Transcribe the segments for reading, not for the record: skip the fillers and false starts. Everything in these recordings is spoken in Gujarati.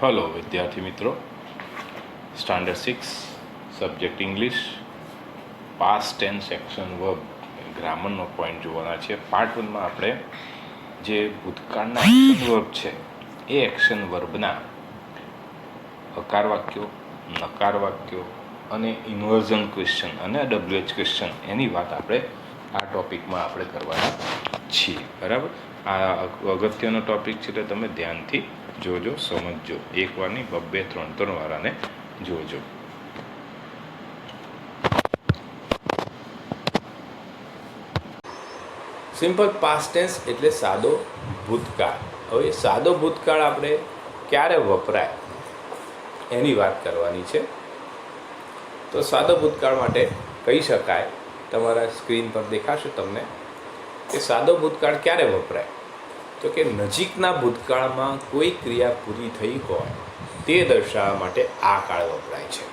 હલો વિદ્યાર્થી મિત્રો, standard 6 subject English past tense action verb ગ્રામરનો પોઈન્ટ જોવાના છે. પાર્ટ 1માં આપણે જે ભૂતકાળના એક્શન વર્બ છે એ એક્શન વર્બના હકાર વાક્યો, નકાર વાક્યો અને ઇન્વર્ઝન ક્વેશ્ચન અને WH ક્વેશ્ચન એની વાત આપણે આ ટૉપિકમાં આપણે કરવાના છીએ. બરાબર, આ અગત્યનો ટૉપિક છે એટલે તમે ધ્યાનથી જોજો, સમજજો. એક વાર નહીં, બબ્બે ત્રણ વારાને જોજો. સિમ્પલ પાસ્ટ ટેન્સ એટલે સાદો ભૂતકાળ. હવે સાદો ભૂતકાળ આપણે ક્યારે વપરાય એની વાત કરવાની છે. તો સાદો ભૂતકાળ માટે કહી શકાય, તમારા સ્ક્રીન પર દેખાશે તમને કે સાદો ભૂતકાળ ક્યારે વપરાય. તો કે નજીકના ભૂતકાળમાં કોઈ ક્રિયા પૂરી થઈ હોય તે દર્શાવવા માટે આ કાળ વપરાય છે.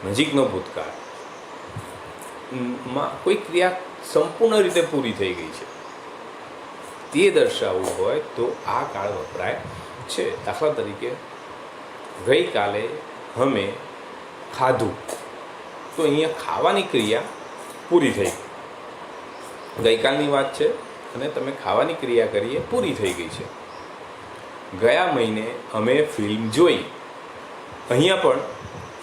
નજીકનો ભૂતકાળમાં કોઈ ક્રિયા સંપૂર્ણ રીતે પૂરી થઈ ગઈ છે તે દર્શાવવું હોય તો આ કાળ વપરાય છે. દાખલા તરીકે, ગઈકાલે અમે ખાધું, તો અહીંયા ખાવાની ક્રિયા પૂરી થઈ ગઈ. ગઈકાલની વાત છે અને તમે ખાવાની ક્રિયા કરીએ પૂરી થઈ ગઈ છે. ગયા મહિને અમે ફિલ્મ જોઈ, અહીંયા પણ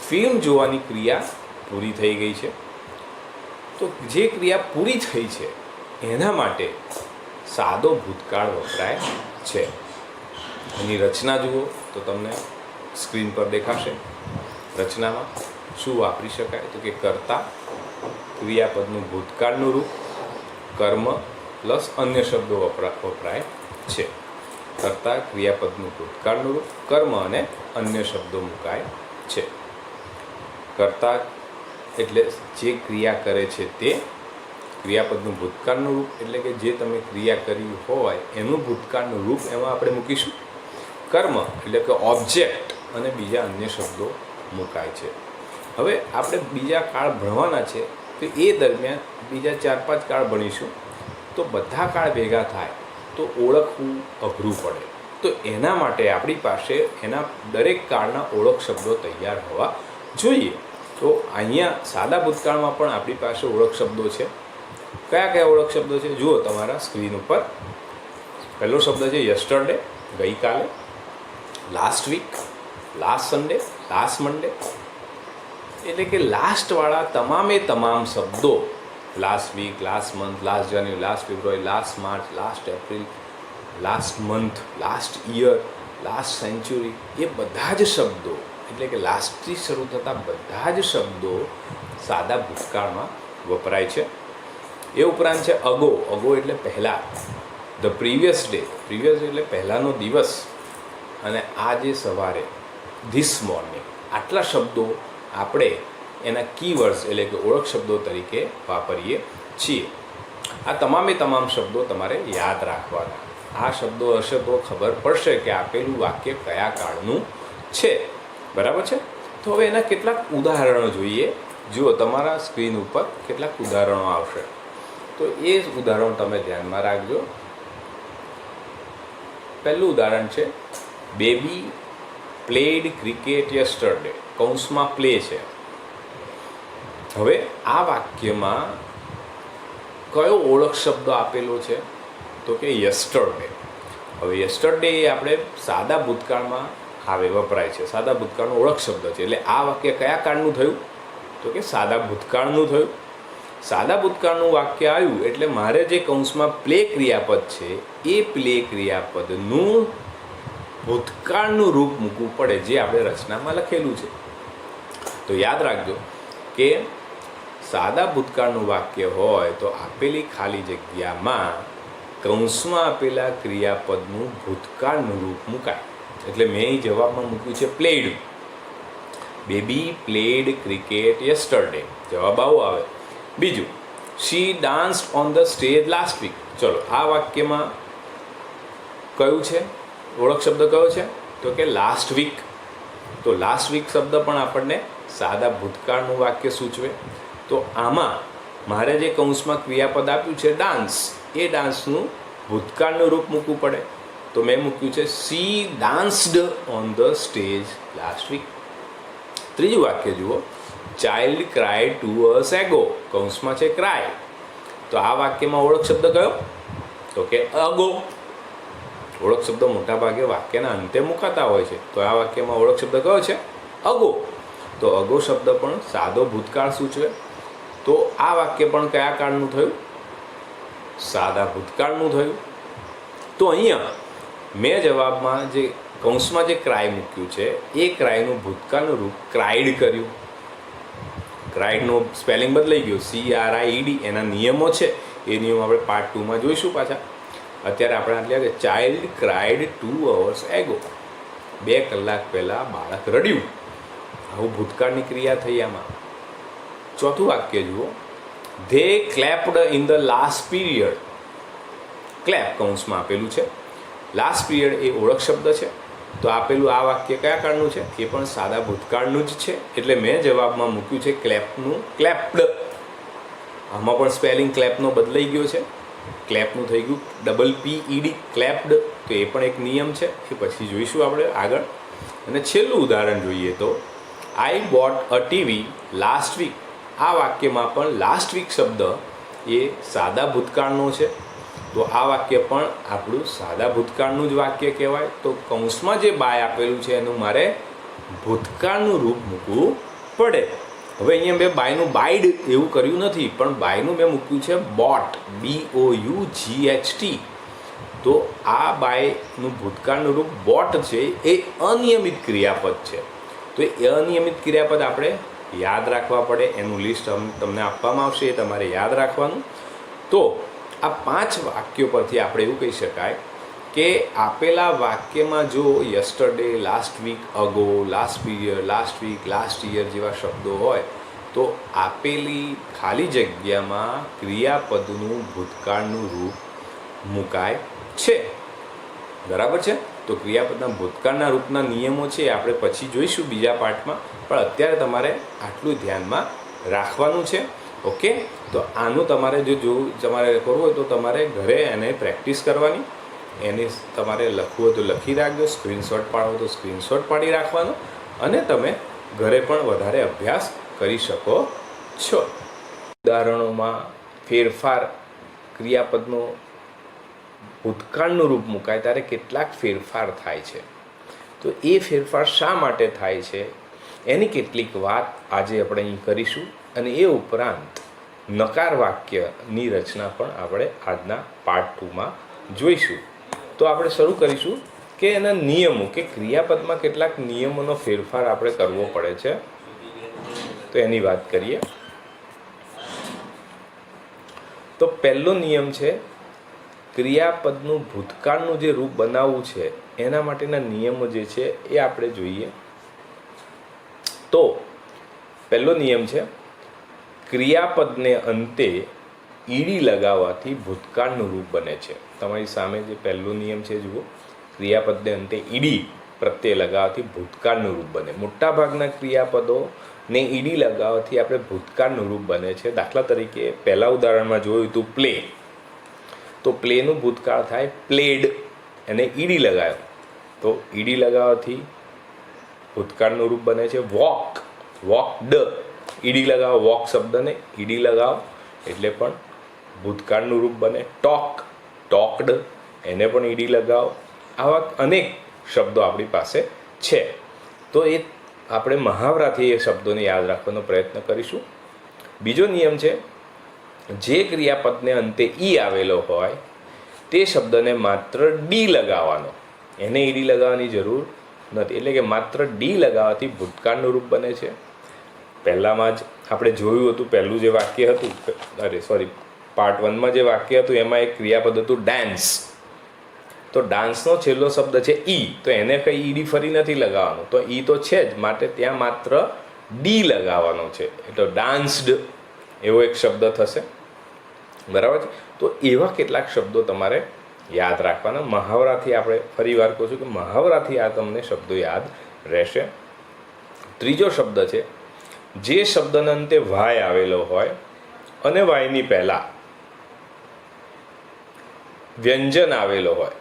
ફિલ્મ જોવાની ક્રિયા પૂરી થઈ ગઈ છે. તો જે ક્રિયા પૂરી થઈ છે એના માટે સાદો ભૂતકાળ વપરાય છે. એની રચના જુઓ તો તમને સ્ક્રીન પર દેખાશે. રચનામાં શું વાપરી શકાય? તો કે કર્તા, ક્રિયાપદનું ભૂતકાળનું રૂપ, કર્મ પ્લસ અન્ય શબ્દો વપરાય છે. કર્તા, ક્રિયાપદનું ભૂતકાળનું રૂપ, કર્મ અને અન્ય શબ્દો મુકાય છે. કર્તા એટલે જે ક્રિયા કરે છે તે, ક્રિયાપદનું ભૂતકાળનું રૂપ એટલે કે જે તમે ક્રિયા કરી હોય એનું ભૂતકાળનું રૂપ એમાં આપણે મૂકીશું. કર્મ એટલે કે ઓબ્જેક્ટ અને બીજા અન્ય શબ્દો મુકાય છે. હવે આપણે બીજા કાળ ભણવાના છે તો એ દરમિયાન બીજા 4-5 કાળ ભણીશું. તો બધા કાળ ભેગા થાય તો ઓળખવું અઘરું પડે. તો એના માટે આપણી પાસે એના દરેક કાળના ઓળખ શબ્દો તૈયાર હોવા જોઈએ. તો અહીંયા સાદા ભૂતકાળમાં પણ આપણી પાસે ઓળખ શબ્દો છે. કયા કયા ઓળખ શબ્દો છે જુઓ તમારા સ્ક્રીન ઉપર. પહેલો શબ્દ છે યસ્ટરડે, ગઈકાલે. Last week, last Sunday, last Monday. એટલે કે લાસ્ટવાળા તમામ શબ્દો, last week, last month, last January, last February, last March, last April, last month, last year, last century, એ બધા જ શબ્દો એટલે કે લાસ્ટથી શરૂ થતા બધા જ શબ્દો સાદા ભૂતકાળમાં વપરાય છે. એ ઉપરાંત છે અગો. અગો એટલે પહેલાં. ધ પ્રીવિયસ ડે, પ્રીવિયસ એટલે પહેલાંનો દિવસ. અને આજે સવારે, ધીસ મોર્નિંગ. આટલા શબ્દો આપણે એના કીવર્ડ્સ એટલે કે ઓળખ શબ્દો તરીકે વાપરીએ છીએ. આ તમામ શબ્દો તમારે યાદ રાખવાના. આ શબ્દો હશે તો ખબર પડશે કે આપેલું વાક્ય કયા કાળનું છે. બરાબર છે? તો હવે એના કેટલાક ઉદાહરણો જોઈએ. જુઓ તમારા સ્ક્રીન ઉપર કેટલાક ઉદાહરણો આવશે, તો એ જ ઉદાહરણ તમે ધ્યાનમાં રાખજો. પહેલું ઉદાહરણ છે, બેબી પ્લેડ ક્રિકેટ યસ્ટરડે. કૌંસમાં પ્લે છે. હવે આ વાક્યમાં કયો ઓળખ શબ્દ આપેલો છે? તો કે યસ્ટરડે. હવે યસ્ટરડે એ આપણે સાદા ભૂતકાળમાં વપરાય છે. સાદા ભૂતકાળનો ઓળખ શબ્દ છે. એટલે આ વાક્ય કયા કાળનું થયું? તો કે સાદા ભૂતકાળનું થયું. સાદા ભૂતકાળનું વાક્ય આવ્યું એટલે મારે જે કૌંસમાં પ્લે ક્રિયાપદ છે એ પ્લે ક્રિયાપદનું ભૂતકાળનું રૂપ મૂકવું પડે, જે આપણે રચનામાં લખેલું છે. તો યાદ રાખજો કે સાદા ભૂતકાળનું વાક્ય હોય તો આપેલી ખાલી જગ્યામાં કૌંસમાં આપેલા ક્રિયાપદનું ભૂતકાળનું રૂપ મુકાય. એટલે મેં અહીં જવાબમાં મૂક્યું છે played. Baby played cricket yesterday. જવાબ આવો આવે. બીજું, she danced on the stage last week. ચલો, આ વાક્યમાં કયું છે ઓળખ શબ્દ? કયો છે? તો કે લાસ્ટ વીક. તો લાસ્ટ વીક શબ્દ પણ આપણને સાદા ભૂતકાળનું વાક્ય સૂચવે. તો આમાં મારે જે કૌંસમાં ક્રિયાપદ આપ્યું છે ડાન્સ, એ ડાન્સનું ભૂતકાળનું રૂપ મૂકવું પડે. તો મેં મૂક્યું છે she danced on the stage last week. ત્રીજું વાક્ય જુઓ, ચાઇલ્ડ ક્રાય ટુ અ સેગો, કૌંસમાં છે ક્રાય. તો આ વાક્યમાં ઓળખ શબ્દ કયો? તો કે અગો. ઓળખ શબ્દ મોટા ભાગે વાક્યના અંતે મુકાતા હોય છે. તો આ વાક્યમાં ઓળખ શબ્દ કયો છે? અગો. તો અગો શબ્દ પણ સાદો ભૂતકાળ સૂચવે. તો આ વાક્ય પણ કયા કાળનું થયું? સાદા ભૂતકાળનું થયું. તો અહીંયા મેં જવાબમાં જે કૌંસમાં જે ક્રાય મૂક્યું છે એ ક્રાયનું ભૂતકાળનું રૂપ ક્રાઇડ કર્યું. ક્રાઇડનું સ્પેલિંગ બદલાઈ ગયું, CRIED. એના નિયમો છે, એ નિયમ આપણે પાર્ટ 2માં જોઈશું પાછા. અત્યારે આપણે આટલે કે ચાઇલ્ડ ક્રાઇડ 2 hours ago, 2 કલાક પહેલાં બાળક રડ્યું. આવું ભૂતકાળની ક્રિયા થઈ આમાં. ચોથું વાક્ય જુઓ, they ક્લેપ્ડ in the last period. Clap કૌંસમાં આપેલું છે. લાસ્ટ પીરિયડ એ ઓળખ શબ્દ છે. તો આપેલું આ વાક્ય કયા કાળનું છે? એ પણ સાદા ભૂતકાળનું જ છે. એટલે મેં જવાબમાં મૂક્યું છે ક્લેપનું ક્લેપ્ડ. આમાં પણ સ્પેલિંગ ક્લેપનો બદલાઈ ગયો છે. ક્લેપનું થઈ ગયું PED, ક્લેપ્ડ. તો એ પણ એક નિયમ છે, એ પછી જોઈશું આપણે આગળ. અને છેલ્લું ઉદાહરણ જોઈએ તો I bought a TV last week. આ વાક્યમાં પણ લાસ્ટ વીક શબ્દ એ સાદા ભૂતકાળનો છે. તો આ વાક્ય પણ આપણું સાદા ભૂતકાળનું જ વાક્ય કહેવાય. તો કૌંસમાં જે બાય આપેલું છે એનું મારે ભૂતકાળનું રૂપ મૂકવું પડે. હવે અહીંયા મેં બાયનું બાઇડ એવું કર્યું નથી, પણ બાયનું મેં મૂક્યું છે બોટ, BOUGHT. તો આ બાયનું ભૂતકાળનું રૂપ બોટ છે એ અનિયમિત ક્રિયાપદ છે. તો એ અનિયમિત ક્રિયાપદ આપણે યાદ રાખવા પડે. એનું લિસ્ટ તમને આપવામાં આવશે, એ તમારે યાદ રાખવાનું. તો આ 5 વાક્યો પરથી આપણે એવું કહી શકાય કે આપેલા વાક્યમાં જો yesterday, last week, ago, last period, last week, last year જેવા શબ્દો હોય તો આપેલી ખાલી જગ્યામાં ક્રિયાપદનું ભૂતકાળનું રૂપ મુકાય છે. બરાબર છે? તો ક્રિયાપદના ભૂતકાળના રૂપના નિયમો છે આપણે પછી જોઈશું બીજા પાર્ટમાં. પણ અત્યારે તમારે આટલું ધ્યાનમાં રાખવાનું છે. ઓકે? તો આનું તમારે જો તમારે કરવું હોય તો તમારે ઘરે એને પ્રેક્ટિસ કરવાની. એને તમારે લખવું હોય તો લખી રાખજો, સ્ક્રીનશોટ પાડવો તો સ્ક્રીનશોટ પાડી રાખવાનો, અને તમે ઘરે પણ વધારે અભ્યાસ કરી શકો છો. ઉદાહરણોમાં ફેરફાર, ક્રિયાપદનો ભૂતકાળનું રૂપ મુકાય ત્યારે કેટલાક ફેરફાર થાય છે. તો એ ફેરફાર શા માટે થાય છે એની કેટલીક વાત આજે આપણે અહીં કરીશું. અને એ ઉપરાંત નકાર વાક્યની રચના પણ આપણે આજના પાર્ટ 2માં જોઈશું. તો આપણે શરૂ કરીશું કે એના નિયમો, કે ક્રિયાપદમાં કેટલાક નિયમોનો ફેરફાર આપણે કરવો પડે છે. તો એની વાત કરીએ. તો પહેલો નિયમ છે, ક્રિયાપદનું ભૂતકાળનું જે રૂપ બનાવવું છે એના માટેના નિયમો જે છે એ આપણે જોઈએ. તો પહેલો નિયમ છે, ક્રિયાપદને અંતે ઈડી લગાવવાથી ભૂતકાળનું રૂપ બને છે. તમારી સામે જે પહેલો નિયમ છે જુઓ, ક્રિયાપદને અંતે ઈડી પ્રત્યે લગાવવાથી ભૂતકાળનું રૂપ બને. મોટાભાગના ક્રિયાપદોને ઈડી લગાવવાથી આપણે ભૂતકાળનું રૂપ બને છે. દાખલા તરીકે પહેલા ઉદાહરણમાં જોયું હતું પ્લે. તો પ્લેનું ભૂતકાળ થાય પ્લેડ, એને ઈડી લગાવ્યો તો ઈડી લગાવવાથી ભૂતકાળનું રૂપ બને છે. વોક, વોકડ, ઈડી લગાવો, વોક શબ્દને ઈડી લગાવો એટલે પણ ભૂતકાળનું રૂપ બને. ટોક, ટોકડ, એને પણ ઈડી લગાવો. આવા અનેક શબ્દો આપણી પાસે છે. તો એ આપણે મહાવરાથી એ શબ્દોને યાદ રાખવાનો પ્રયત્ન કરીશું. બીજો નિયમ છે, જે ક્રિયાપદને અંતે ઈ આવેલો હોય તે શબ્દને માત્ર ડી લગાવવાનો, એને ઈડી લગાવવાની જરૂર નથી. એટલે કે માત્ર ડી લગાવવાથી ભૂતકાળનું રૂપ બને છે. પહેલામાં જ આપણે જોયું હતું, પહેલું જે વાક્ય હતું, પાર્ટ 1માં જે વાક્ય હતું એમાં એક ક્રિયાપદ હતું ડાન્સ. તો ડાન્સનો છેલ્લો શબ્દ છે ઈ, તો એને કંઈ ઈડી ફરી નથી લગાવવાનું. તો ઈ તો છે જ, માટે ત્યાં માત્ર ડી લગાવવાનો છે. એટલે ડાન્સ્ડ એવો એક શબ્દ થશે. બરાબર છે? તો એવા કેટલાક શબ્દો તમારે યાદ રાખવાના. મહાવરાથી આપણે ફરી વાર કહું છું કે મહાવરાથી આ તમને શબ્દો યાદ રહેશે. ત્રીજો શબ્દ છે, જે શબ્દના અંતે વાય આવેલો હોય અને વાયની પહેલાં વ્યંજન આવેલો હોય.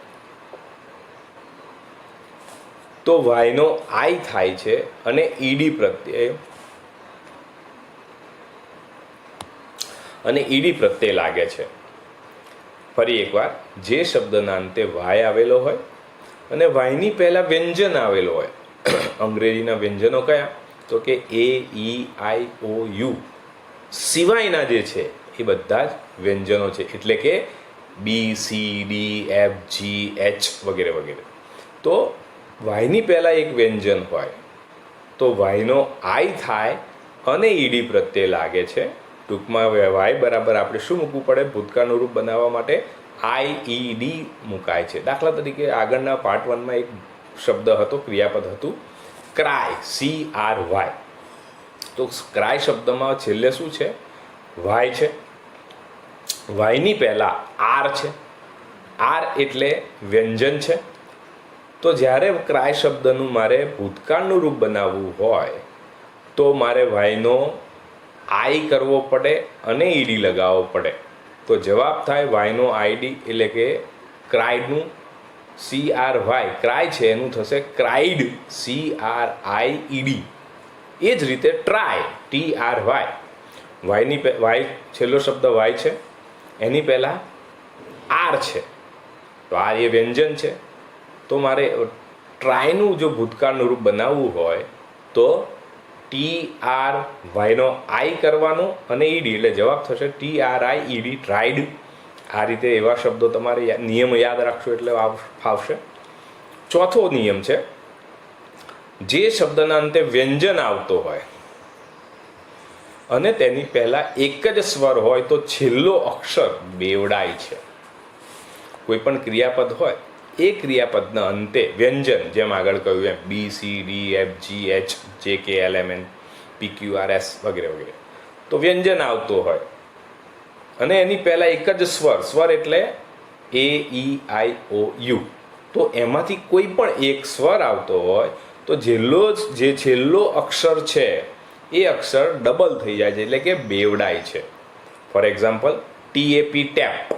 તો વાયનો આઈ થાય છે અને ઈડી પ્રત્યે લાગે છે. ફરી એકવાર, જે શબ્દના અંતે વાય આવેલો હોય અને વાયની પહેલાં વ્યંજન આવેલો હોય. અંગ્રેજીના વ્યંજનો કયા? તો કે એ, ઈ, આઈ, ઓ, યુ સિવાયના જે છે એ બધા જ વ્યંજનો છે, એટલે કે બી, સી, ડી, એફ, જી, એચ વગેરે વગેરે. તો વાયની પહેલાં એક વ્યંજન હોય તો વાયનો આઈ થાય અને ઈડી પ્રત્યે લાગે છે. ટૂંકમાં વાય બરાબર આપણે શું મૂકવું પડે? ભૂતકાળનું રૂપ બનાવવા માટે આઈ, ઈ, ડી મુકાય છે. દાખલા તરીકે આગળના પાર્ટ 1માં એક શબ્દ હતો, ક્રિયાપદ હતું ક્રાય, CRY. તો ક્રાય શબ્દમાં છેલ્લે શું છે? વાય છે. વાયની પહેલાં આર છે. આર એટલે વ્યંજન છે. તો જ્યારે ક્રાય શબ્દનું મારે ભૂતકાળનું રૂપ બનાવવું હોય તો મારે વાયનો આઈ કરવો પડે અને ઈડી લગાવવો પડે. તો જવાબ થાય વાયનો આઈડી એટલે કે ક્રાઇડનું CRY ક્રાય છે એનું થશે ક્રાઇડ, CRIED. એ જ રીતે ટ્રાય, TRY. વાય છેલ્લો શબ્દ વાય છે, એની પહેલાં આર છે તો આ એ વ્યંજન છે. તો મારે ટ્રાયનું જો ભૂતકાળનું રૂપ બનાવવું હોય તો TR વાયનો આઈ કરવાનો અને ઈડી એટલે જવાબ થશે TRIED, ટ્રાઇડ. આ રીતે એવા શબ્દો તમારે નિયમ યાદ રાખશો એટલે ફાવશે. ચોથો નિયમ છે, જે શબ્દના અંતે વ્યંજન આવતો હોય અને તેની પહેલાં એક જ સ્વર હોય તો છેલ્લો અક્ષર બેવડાય છે. કોઈ પણ ક્રિયાપદ હોય એ ક્રિયાપદના અંતે વ્યંજન, જેમ આગળ કહ્યું એમ બી, સી, ડી, એફ, જી, એચ, જે, કે, એલ, એમ, એન, પી, ક્યુ, આર, એસ વગેરે વગેરે. તો વ્યંજન આવતો હોય અને એની પહેલાં એક જ સ્વર એટલે એ, ઈ, આઈ, ઓ, યુ. તો એમાંથી કોઈ પણ એક સ્વર આવતો હોય તો જે છેલ્લો અક્ષર છે એ અક્ષર ડબલ થઈ જાય છે, એટલે કે બેવડાય છે. For example, TAP, tap.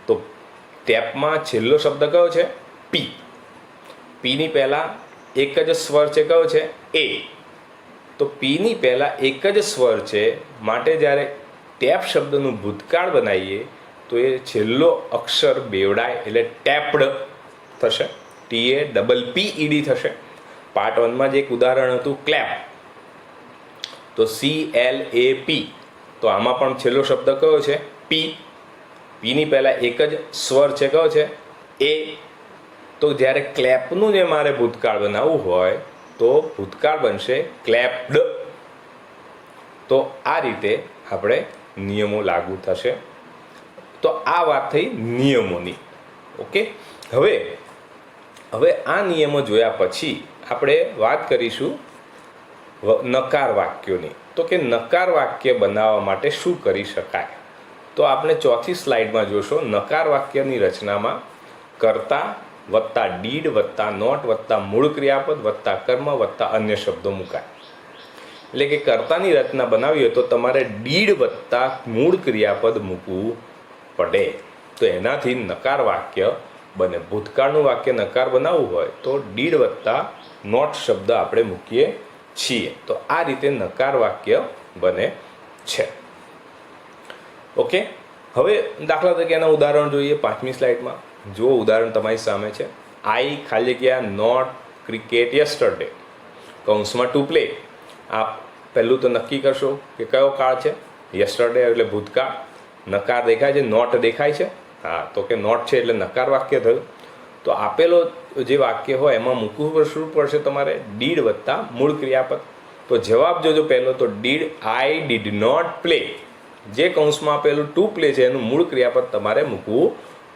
તો ટેપમાં છેલ્લો શબ્દ કયો છે? પી. પીની પહેલાં એક જ સ્વર છે, કયો છે? એ. તો પીની પહેલાં એક જ સ્વર છે, માટે જ્યારે ટેપ શબ્દનું ભૂતકાળ બનાવીએ તો એ છેલ્લો અક્ષર બેવડાય એટલે ટેપ્ડ થશે. TAPPED થશે. પાર્ટ 1માં જ એક ઉદાહરણ હતું ક્લેપ, તો CLAP. તો આમાં પણ છેલ્લો શબ્દ કયો છે? પી. પીની પહેલાં એક જ સ્વર છે, કયો છે? એ. તો જ્યારે ક્લેપનું જે મારે ભૂતકાળ બનાવવું હોય તો ભૂતકાળ બનશે ક્લેપ્ડ. તો આ રીતે આપણે નિયમો લાગુ થશે. તો આ વાત થઈ નિયમોની. ઓકે, હવે આ નિયમો જોયા પછી આપણે વાત કરીશું નકાર વાક્યોની. તો કે નકાર વાક્ય બનાવવા માટે શું કરી શકાય? તો આપણે ચોથી સ્લાઇડમાં જોશો. નકાર વાક્યની રચનામાં કર્તા વત્તા ડીડ વત્તા નોટ વત્તા મૂળ ક્રિયાપદ વત્તા કર્મ વત્તા અન્ય શબ્દો મુકાય. એટલે કે કર્તાની રચના બનાવી હોય તો તમારે ડીડ વત્તા મૂળ ક્રિયાપદ મૂકવું પડે. તો એનાથી નકાર વાક્ય બને. ભૂતકાળનું વાક્ય નકાર બનાવવું હોય તો ડીડ વત્તા નોટ શબ્દ આપણે મૂકીએ છીએ. તો આ રીતે નકાર વાક્ય બને છે. ઓકે, હવે દાખલા તરીકે એના ઉદાહરણ જોઈએ 5મી સ્લાઇડમાં. જો ઉદાહરણ તમારી સામે છે. આઈ ખાલી જગ્યા નોટ ક્રિકેટ યસ્ટરડે કૌંસમાં ટુ પ્લે. આ પહેલું તો નક્કી કરશો કે કયો કાળ છે. યસ્ટરડે એટલે ભૂતકાળ. નકાર દેખાય છે, નોટ દેખાય છે. હા, તો કે નોટ છે એટલે નકાર વાક્ય થયું. તો આપેલો જે વાક્ય હોય એમાં મૂકવું શું પડશે તમારે? ડીડ વત્તા મૂળ ક્રિયાપદ. તો જવાબ જોજો પહેલો તો did, I did not play. જે કૌંસમાં આપેલું ટુ પ્લે છે એનું મૂળ ક્રિયાપદ તમારે મૂકવું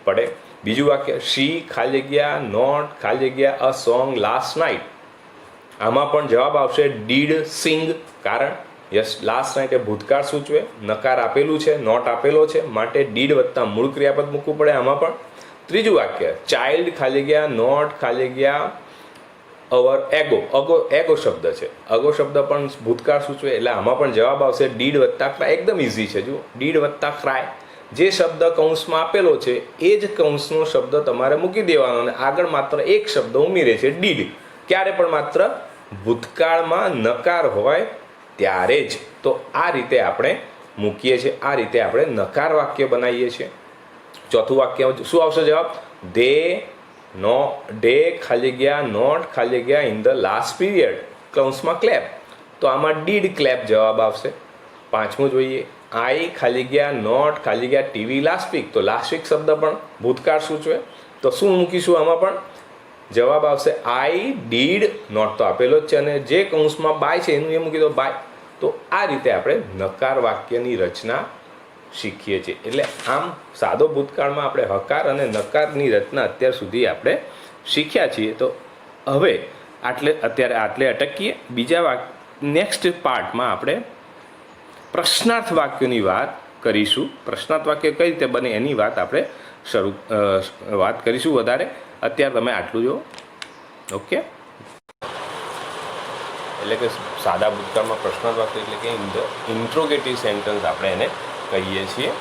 પડે. બીજું વાક્ય શી ખાલી જગ્યા નોટ ખાલી જગ્યા અ સોંગ લાસ્ટ નાઇટ. આમાં પણ જવાબ આવશે ડીડ સિંગ. કારણ લાસ્ટ નાઇટ એ ભૂતકાળ સૂચવે, નકાર આપેલું છે, નોટ આપેલો છે, માટે ડીડ વત્તા મૂળ ક્રિયાપદ મૂકવું પડે આમાં પણ. ત્રીજું વાક્ય ચાઇલ્ડ ખાલી જગ્યા નોટ ખાલી જગ્યા અવર એગો શબ્દ છે. અગો શબ્દ પણ ભૂતકાળ સૂચવે એટલે આમાં પણ જવાબ આવશે ડીડ વત્તા ક્રાય. એકદમ ઇઝી છે. જુઓ, ડીડ વત્તા ક્રાય જે શબ્દ કૌંસમાં આપેલો છે એ જ કૌંસનો શબ્દ તમારે મૂકી દેવાનો અને આગળ માત્ર એક શબ્દ ઉમેરે છે ડીડ. ક્યારે પણ માત્ર ભૂતકાળમાં નકાર હોય ત્યારે જ. તો આ રીતે આપણે મૂકીએ છીએ, આ રીતે આપણે નકાર વાક્ય બનાવીએ છીએ. ચોથું વાક્ય શું આવશે જવાબ? ડે ખાલી ગયા નોટ ખાલી ગયા ઇન ધ લાસ્ટ પીરિયડ કૌંસમાં ક્લેપ. તો આમાં ડીડ ક્લેપ જવાબ આવશે. પાંચમું જોઈએ, આઈ ખાલી ગયા નોટ ખાલી ગયા ટીવી લાસ્ટ વીક. તો લાસ્ટ વીક શબ્દ પણ ભૂતકાળ સૂચવે. તો શું મૂકીશું આમાં પણ? જવાબ આવશે આઈ ડીડ નોટ તો આપેલો જ છે અને જે કૌંસમાં બાય છે એનું એ મૂકી દો બાય. તો આ રીતે આપણે નકાર વાક્યની રચના શીખીએ છીએ. એટલે આમ સાદો ભૂતકાળમાં આપણે હકાર અને નકારની રચના અત્યાર સુધી આપણે શીખ્યા છીએ. તો હવે અત્યારે અટકીએ. બીજા નેક્સ્ટ પાર્ટમાં આપણે પ્રશ્નાર્થ વાક્યોની વાત કરીશું. પ્રશ્નાર્થ વાક્ય કઈ રીતે બને એની વાત આપણે વાત કરીશું વધારે. અત્યારે તમે આટલું જુઓ. ઓકે, એટલે કે સાદા ભૂતકાળમાં પ્રશ્નાર્થ વાક્ય એટલે કે ઇન્ટ્રોગેટિવ સેન્ટન્સ આપણે એને કહીએ છીએ.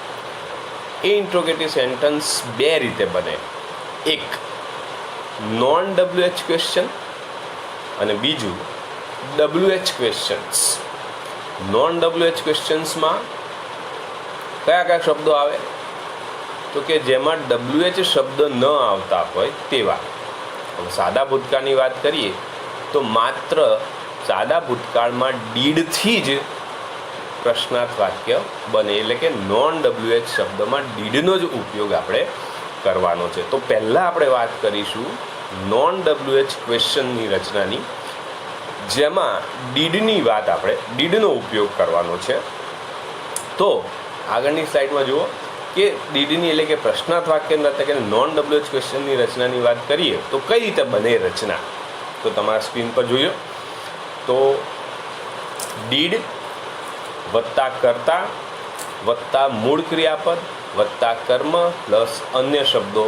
એ ઇન્ટ્રોગેટિવ સેન્ટન્સ બે રીતે બને. એક નોન WH ક્વેશ્ચન અને બીજું WH ક્વેશ્ચન્સ. નોન WH ક્વેશ્ચન્સમાં કયા કયા શબ્દો આવે? તો કે જેમાં WH શબ્દ ન આવતા હોય તેવા. હવે સાદા ભૂતકાળની વાત કરીએ તો માત્ર સાદા ભૂતકાળમાં ડીડથી જ પ્રશ્નાર્થ વાક્ય બને. એટલે કે નોન WH શબ્દમાં ડીડનો જ ઉપયોગ આપણે કરવાનો છે. તો પહેલાં આપણે વાત કરીશું નોન WH ક્વેશ્ચનની રચનાની, જેમાં ડીડની વાત આપણે ડીડનો ઉપયોગ કરવાનો છે. તો આગળની સ્લાઇડમાં જુઓ કે ડીડની એટલે કે પ્રશ્નાર્થ વાક્યની રચના કે નોન WH ક્વેશ્ચનની રચનાની વાત કરીએ તો કઈ રીતે બને રચના. તો તમારા સ્ક્રીન પર જોયો તો ડીડ વત્તા કર્તા વત્તા મૂળ ક્રિયાપદ વત્તા કર્મ પ્લસ અન્ય શબ્દો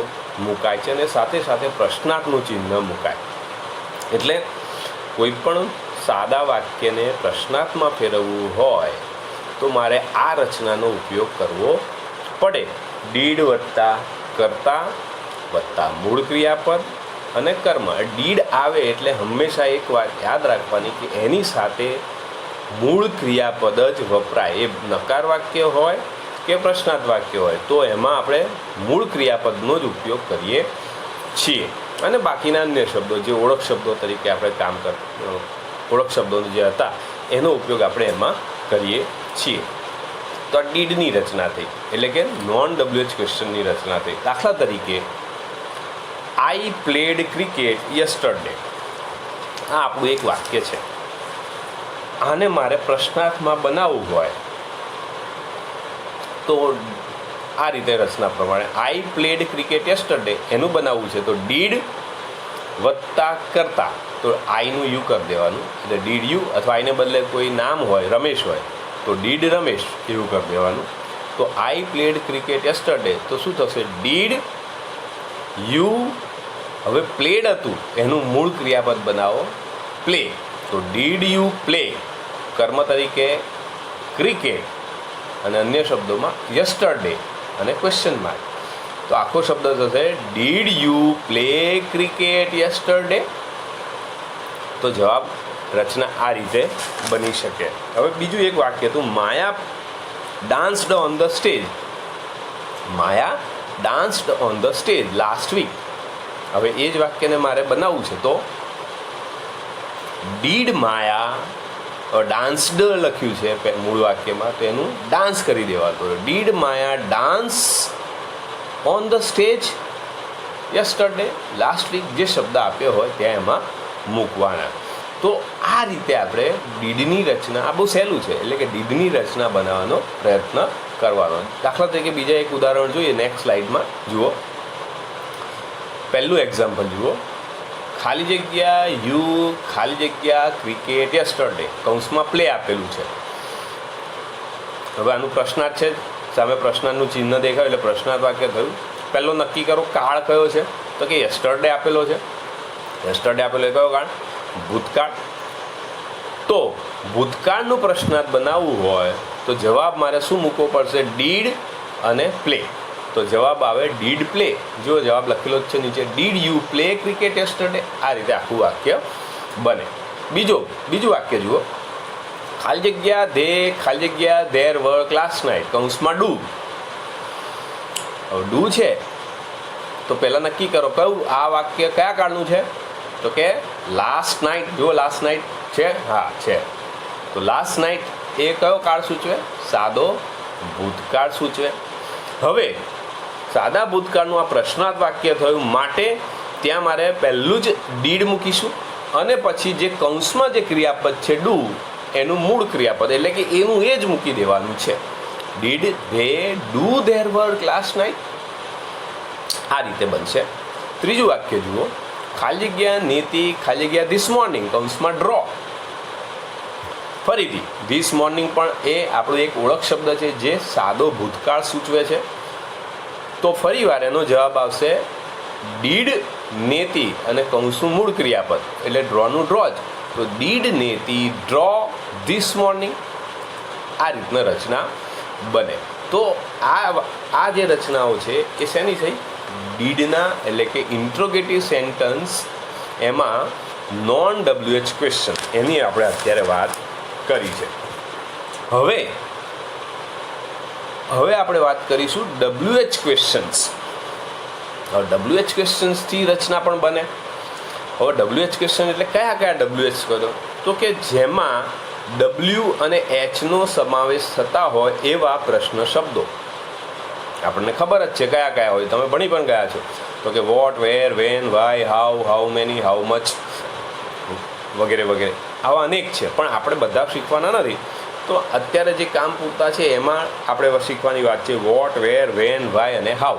મુકાય છે અને સાથે સાથે પ્રશ્નાર્થનું ચિહ્ન મુકાય. એટલે કોઈ પણ સાદા વાક્યને પ્રશ્નાર્થમાં ફેરવવું હોય તો મારે આ રચનાનો ઉપયોગ કરવો પડે. ડીડ વત્તા કર્તા વત્તા મૂળ ક્રિયાપદ અને કર્મ. ડીડ આવે એટલે હંમેશા એક વાત યાદ રાખવાની કે એની સાથે મૂળ ક્રિયાપદ જ વપરાય. એ નકાર વાક્ય હોય કે પ્રશ્નાર્થ વાક્ય હોય તો એમાં આપણે મૂળ ક્રિયાપદનો જ ઉપયોગ કરીએ છીએ અને બાકીના અન્ય શબ્દો જે ઓળખ શબ્દો તરીકે આપણે ઓળખ શબ્દો જે હતા એનો ઉપયોગ આપણે એમાં કરીએ છીએ. તો આ ડીડની રચના થઈ એટલે કે નોન WH ક્વેશ્ચનની રચના થઈ. દાખલા તરીકે આઈ પ્લેડ ક્રિકેટ યસ્ટરડે. આ આપણું એક વાક્ય છે. આને મારે પ્રશ્નાર્થમાં બનાવવું હોય તો આ રીતે રચના પ્રમાણે આઈ પ્લેડ ક્રિકેટ યસ્ટરડે એનું બનાવવું છે. તો ડીડ વત્તા કરતા તો આઈનું યુ કરી દેવાનું એટલે ડીડ યુ, અથવા આઈને બદલે કોઈ નામ હોય રમેશ હોય તો ડીડ રમેશ એવું કરી દેવાનું. તો આઈ પ્લેડ ક્રિકેટ યસ્ટરડે તો શું થશે? Did you. હવે પ્લેડ હતું એનું મૂળ ક્રિયાપદ બનાવો પ્લે. તો ડીડ યુ પ્લે કર્મ તરીકે ક્રિકેટ અને અન્ય શબ્દોમાં યસ્ટરડે અને ક્વેશ્ચન માર્ક. તો આખો શબ્દ થશે did you play cricket yesterday. તો જવાબ રચના આ રીતે બની શકે. હવે બીજું એક વાક્ય હતું Maya danced on the stage. Maya danced on the stage last week. હવે એ જ વાક્યને મારે બનાવવું છે તો ડીડ માયા ડાન્સ્ડ લખ્યું છે મૂળ વાક્યમાં તો એનું ડાન્સ કરી દેવાનું. Did Maya dance on the stage yesterday last week. જે શબ્દ આપ્યો હોય ત્યાં એમાં મૂકવાના. તો આ રીતે આપણે ડીડની રચના, આ બહુ સહેલું છે, એટલે કે ડીડની રચના બનાવવાનો પ્રયત્ન કરવાનો. દાખલા તરીકે બીજા એક ઉદાહરણ જોઈએ નેક્સ્ટ સ્લાઇડમાં જુઓ. પહેલું એક્ઝામ્પલ જુઓ. ખાલી જગ્યા યુ ખાલી જગ્યા ક્રિકેટ યસ્ટરડે કૌંસમાં પ્લે આપેલું છે. હવે આનું પ્રશ્નાર્થ છે, સામે પ્રશ્નાર્થનું ચિહ્ન દેખાય એટલે પ્રશ્નાર્થ વાક્ય થયું. પહેલો નક્કી કરો કાળ કયો છે તો કે યસ્ટરડે આપેલો છે. યસ્ટરડે આપેલો એ કયો કાળ? ભૂતકાળ. તો ભૂતકાળનું પ્રશ્નાર્થ બનાવવું હોય તો જવાબ મારે શું મૂકવો પડશે? ડીડ અને પ્લે. તો જવાબ આવે ડીડ પ્લે. જો જવાબ લખેલો જ છે નીચે, did you play cricket yesterday. આ રીતે આખું વાક્ય બને. બીજું વાક્ય જુઓ, ખાલી જગ્યા ધે ખાલી જગ્યા ધેર વર્ક લાસ્ટ નાઇટ કૌંસમાં ડુ. હવે ડુ છે તો પહેલાં નક્કી કરો કયું આ વાક્ય કયા કાળનું છે, તો કે લાસ્ટ નાઇટ. જો લાસ્ટ નાઇટ છે, હા છે, તો લાસ્ટ નાઇટ એ કયો કાળ સૂચવે, સાદો ભૂતકાળ સૂચવે. હવે સાદા ભૂતકાળનું આ પ્રશ્નાર્થ વાક્ય થયું માટે ત્યાં મારે પહેલું જ ડીડ મૂકીશું અને પછી જે કૌંસમાં જે ક્રિયાપદ છે ડુ એનું મૂળ ક્રિયાપદ એટલે કે એનું એ જ મૂકી દેવાનું છે. Did they do their work last night. આ રીતે બનશે. ત્રીજું વાક્ય જુઓ, ખાલી જગ્યા નીતિ ખાલી જગ્યા ધીસ મોર્નિંગ કૌંસમાં ડ્રો. ફરીથી ધીસ મોર્નિંગ પણ એ આપણો એક ઓળખ શબ્દ છે જે સાદો ભૂતકાળ સૂચવે છે. તો ફરી વાર એનો જવાબ આવશે ડીડ નેતિ અને કૌંસનું મૂળ ક્રિયાપદ એટલે ડ્રોનું ડ્રો જ. તો ડીડ નેતિ ડ્રો ધીસ મોર્નિંગ. આ રીતના રચના બને. તો આ જે રચનાઓ છે એ શેની થઈ, ડીડના એટલે કે ઇન્ટ્રોગેટિવ સેન્ટન્સ, એમાં નોન WH ક્વેશ્ચન એની આપણે અત્યારે વાત કરી છે. હવે આપણે વાત કરીશું WH ક્વેશ્ચન્સ. હવે WH ક્વેશ્ચન્સથી રચના પણ બને. હવે WH ક્વેશ્ચન એટલે કયા WH કરો, તો કે જેમાં W અને Hનો સમાવેશ થતા હોય એવા પ્રશ્ન શબ્દો. આપણને ખબર જ છે કયા હોય, તમે ભણી પણ ગયા છો. તો કે what, where, when, why, how many, how much વગેરે વગેરે. આવા અનેક છે પણ આપણે બધા શીખવાના નથી. તો અત્યારે જે કામ પૂરતા છે એમાં આપણે શીખવાની વાત છે વોટ, વેર, વેન, વાય અને હાઉ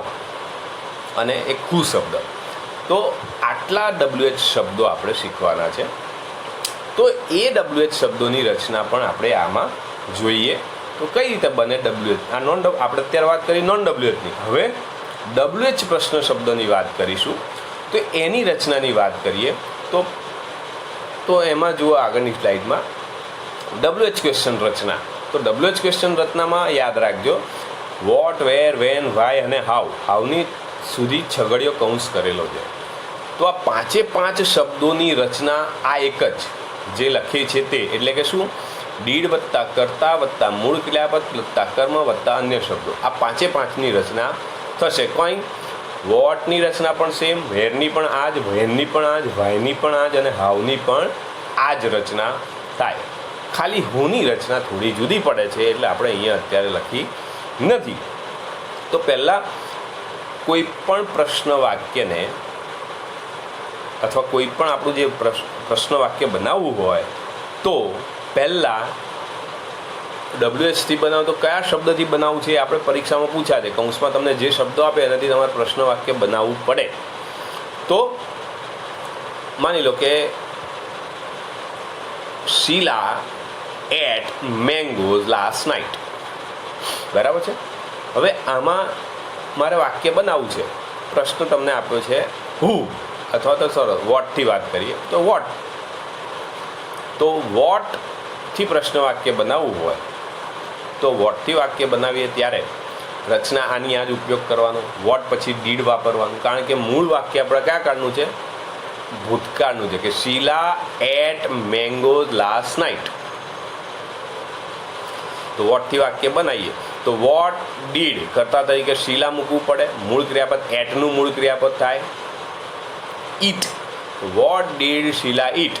અને એક હુ શબ્દ. તો આટલા WH શબ્દો આપણે શીખવાના છે. તો એ WH શબ્દોની રચના પણ આપણે આમાં જોઈએ. તો કઈ રીતે બને WH? આ આપણે અત્યારે વાત કરી નોન WHની. હવે WH પ્રશ્ન શબ્દોની વાત કરીશું. તો એની રચનાની વાત કરીએ તો એમાં જુઓ આગળની સ્લાઇડમાં WH ક્વેશ્ચન રચના. તો WH ક્વેશ્ચન રચનામાં યાદ રાખજો વોટ, વેર, વેન, વાય અને હાઉની સુધી છગડીયો કૌંસ કરેલો છે. તો આ 5 શબ્દોની રચના આ એક જ જે લખી છે તે, એટલે કે શું, ડીડ વત્તા કર્તા વત્તા મૂળ ક્રિયાપદ વત્તા કર્મ વત્તા અન્ય શબ્દો. આ 5ની રચના થશે. કોઈ વોટની રચના પણ સેમ, વેરની પણ આ જ, વેનની પણ આ જ, વાયની પણ આ જ અને હાઉની પણ આ જ રચના થાય. ખાલી હુની રચના થોડી જુદી પડે છે એટલે આપણે અહીંયા અત્યારે લખી નથી. તો પહેલાં કોઈ પણ પ્રશ્ન વાક્યને અથવા કોઈ પણ આપણું જે પ્રશ્ન વાક્ય બનાવવું હોય તો પહેલાં WHથી બનાવો તો કયા શબ્દથી બનાવવું છે આપણે પરીક્ષામાં પૂછ્યા છે. કૌંસમાં તમને જે શબ્દો આપે એનાથી તમારે પ્રશ્ન વાક્ય બનાવવું પડે. તો માની લો કે શીલા એટ મેંગોઝ લાસ્ટ નાઇટ. બરાબર છે. હવે આમાં મારે વાક્ય બનાવવું છે. પ્રશ્ન તમને આપ્યો છે હુ અથવા તો સરસ વોટથી વાત કરીએ તો વોટ. તો વોટથી પ્રશ્ન વાક્ય બનાવવું હોય તો વોટથી વાક્ય બનાવીએ ત્યારે રચના આની આ જ ઉપયોગ કરવાનો. વોટ પછી ડીડ વાપરવાનું, કારણ કે મૂળ વાક્ય આપણે કયા કાળનું છે, ભૂતકાળનું છે કે શીલા એટ મેંગોઝ લાસ્ટ નાઇટ. તો વોટથી વાક્ય બનાવીએ તો વોટ ડીડ કરતા તરીકે શીલા મૂકવું પડે, મૂળ ક્રિયાપદ એટનું મૂળ ક્રિયાપદ થાય ઈટ. વોટ ડીડ શીલા ઈટ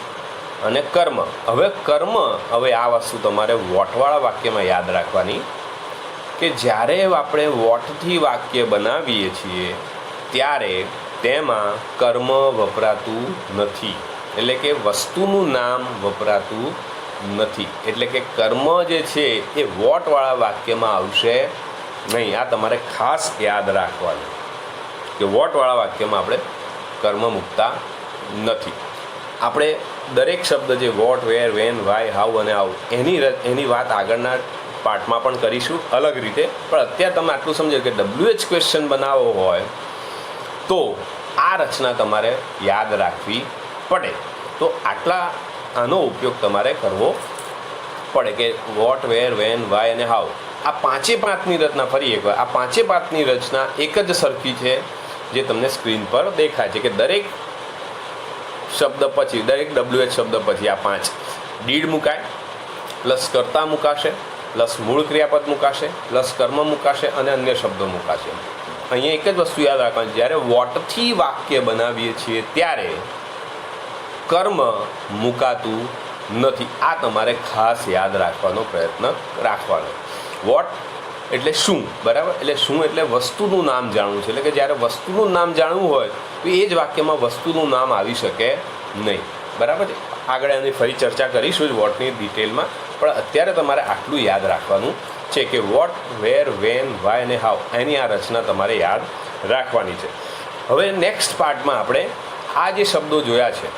અને કર્મ. હવે આ વસ્તુ તમારે વોટવાળા વાક્યમાં યાદ રાખવાની કે જ્યારે આપણે વોટથી વાક્ય બનાવીએ છીએ ત્યારે તેમાં કર્મ વપરાતું નથી, એટલે કે વસ્તુનું નામ વપરાતું નથી. એટલે કે કર્મ જે છે એ વોટવાળા વાક્યમાં આવશે નહીં. આ તમારે ખાસ યાદ રાખવાનું કે વોટવાળા વાક્યમાં આપણે કર્મ મૂકતા નથી. આપણે દરેક શબ્દ જે what, where, when, why, how અને હાઉ એની વાત આગળના પાર્ટમાં પણ કરીશું અલગ રીતે. પણ અત્યારે તમે આટલું સમજો કે WH ક્વેશ્ચન બનાવવો હોય તો આ રચના તમારે યાદ રાખવી પડે. તો આનો ઉપયોગ તમારે કરવો પડે કે વોટ, વેર, વેન, વાય અને હાઉ. આ પાંચે પાંચની રચના ફરી એકવાર, આ પાંચે પાંચની રચના એક જ સરખી છે જે તમને સ્ક્રીન પર દેખાય છે કે દરેક શબ્દ પછી, દરેક WH શબ્દ પછી આ પાંચ ડીડ મુકાય, પ્લસ કર્તા મુકાશે, પ્લસ મૂળ ક્રિયાપદ મુકાશે, પ્લસ કર્મ મુકાશે અને અન્ય શબ્દો મુકાશે. અહીંયા એક જ વસ્તુ યાદ રાખવાની, જ્યારે વોટથી વાક્ય બનાવીએ છીએ ત્યારે કર્મ મુકાતું નથી. આ તમારે ખાસ યાદ રાખવાનો પ્રયત્ન રાખવાનો. વોટ એટલે શું, બરાબર? એટલે શું એટલે વસ્તુનું નામ જાણવું છે. એટલે કે જ્યારે વસ્તુનું નામ જાણવું હોય તો એ જ વાક્યમાં વસ્તુનું નામ આવી શકે નહીં, બરાબર છે? આગળ એની ફરી ચર્ચા કરીશું જ વોટની ડિટેલમાં, પણ અત્યારે તમારે આટલું યાદ રાખવાનું છે કે વોટ, વેર, વેન, વાય અને હાઉ, એની આ રચના તમારે યાદ રાખવાની છે. હવે નેક્સ્ટ પાર્ટમાં આપણે આ જે શબ્દો જોયા છે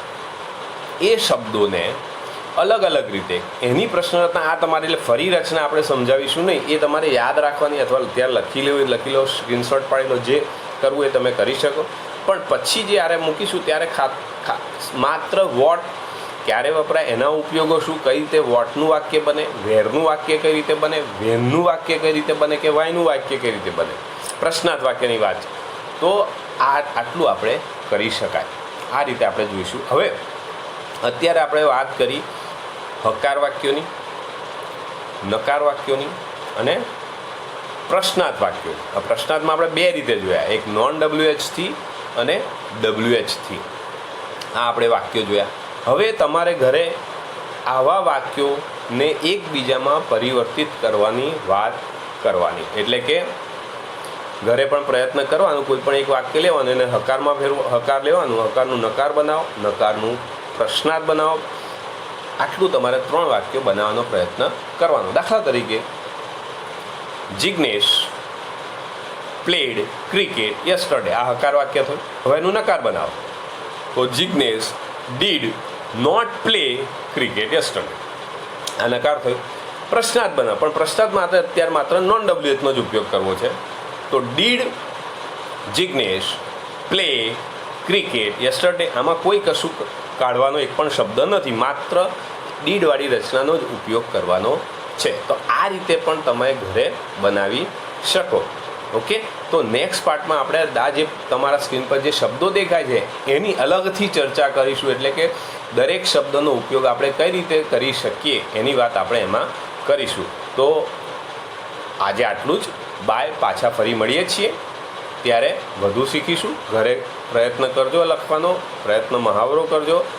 એ શબ્દોને અલગ અલગ રીતે એની પ્રશ્ન રચના, આ તમારે એટલે ફરી રચના આપણે સમજાવીશું નહીં, એ તમારે યાદ રાખવાની, અથવા અત્યારે લખી લો, સ્ક્રીનશોટ પાડી લો, જે કરવું એ તમે કરી શકો. પણ પછી જ્યારે મૂકીશું ત્યારે માત્ર વોટ ક્યારે વપરાય, એના ઉપયોગો શું, કઈ રીતે વોટનું વાક્ય બને, વેરનું વાક્ય કઈ રીતે બને, વેનનું વાક્ય કઈ રીતે બને, કે વાયનું વાક્ય કઈ રીતે બને, પ્રશ્નાર્થ વાક્યની વાત છે. તો આટલું આપણે કરી શકાય. આ રીતે આપણે જોઈશું. હવે અત્યારે આપણે વાત કરી હકાર વાક્યોની, નકાર વાક્યોની અને પ્રશ્નાર્થ વાક્યોની. આ પ્રશ્નાર્થમાં આપણે બે રીતે જોયા, એક નોન WH થી અને WH થી. આ આપણે વાક્યો જોયા. હવે તમારે ઘરે આવા વાક્યોને એકબીજામાં પરિવર્તિત કરવાની વાત કરવાની. એટલે કે ઘરે પણ પ્રયત્ન કરવાનો, કોઈ પણ એક વાક્ય લેવાનું, એને હકારમાં હકાર લેવાનું, હકારનું નકાર બનાવો, નકારનું પ્રશ્નાર્થ બનાવો. આટલું તમારે 3 વાક્યો બનાવવાનો પ્રયત્ન કરવાનો. દાખલા તરીકે જિગ્નેશ પ્લેડ ક્રિકેટ યસ્ટરડે, આ હકાર વાક્ય થયું. હવે એનું નકાર બનાવો, તો Jignesh did not play cricket yesterday, આ નકાર થયું. પ્રશ્નાર્થ બનાવો, પણ પ્રશ્નાર્થ અત્યારે માત્ર નોન WHનો જ ઉપયોગ કરવો છે. તો did Jignesh play cricket yesterday, આમાં કોઈ કશું કાઢવાનો એક પણ શબ્દ નથી, માત્ર ડીડવાળી રચનાનો જ ઉપયોગ કરવાનો છે. તો આ રીતે પણ તમે ઘરે બનાવી શકો. ઓકે, તો નેક્સ્ટ પાર્ટમાં આપણે આ જે તમારા સ્ક્રીન પર જે શબ્દો દેખાય છે એની અલગથી ચર્ચા કરીશું. એટલે કે દરેક શબ્દનો ઉપયોગ આપણે કઈ રીતે કરી શકીએ એની વાત આપણે એમાં કરીશું. તો આજે આટલું જ. બાય. પાછા ફરી મળીએ છીએ ત્યારે વધુ શીખીશું. ઘરે પ્રયત્ન કરજો લખવાનો, પ્રયત્ન મહાવરો કરજો.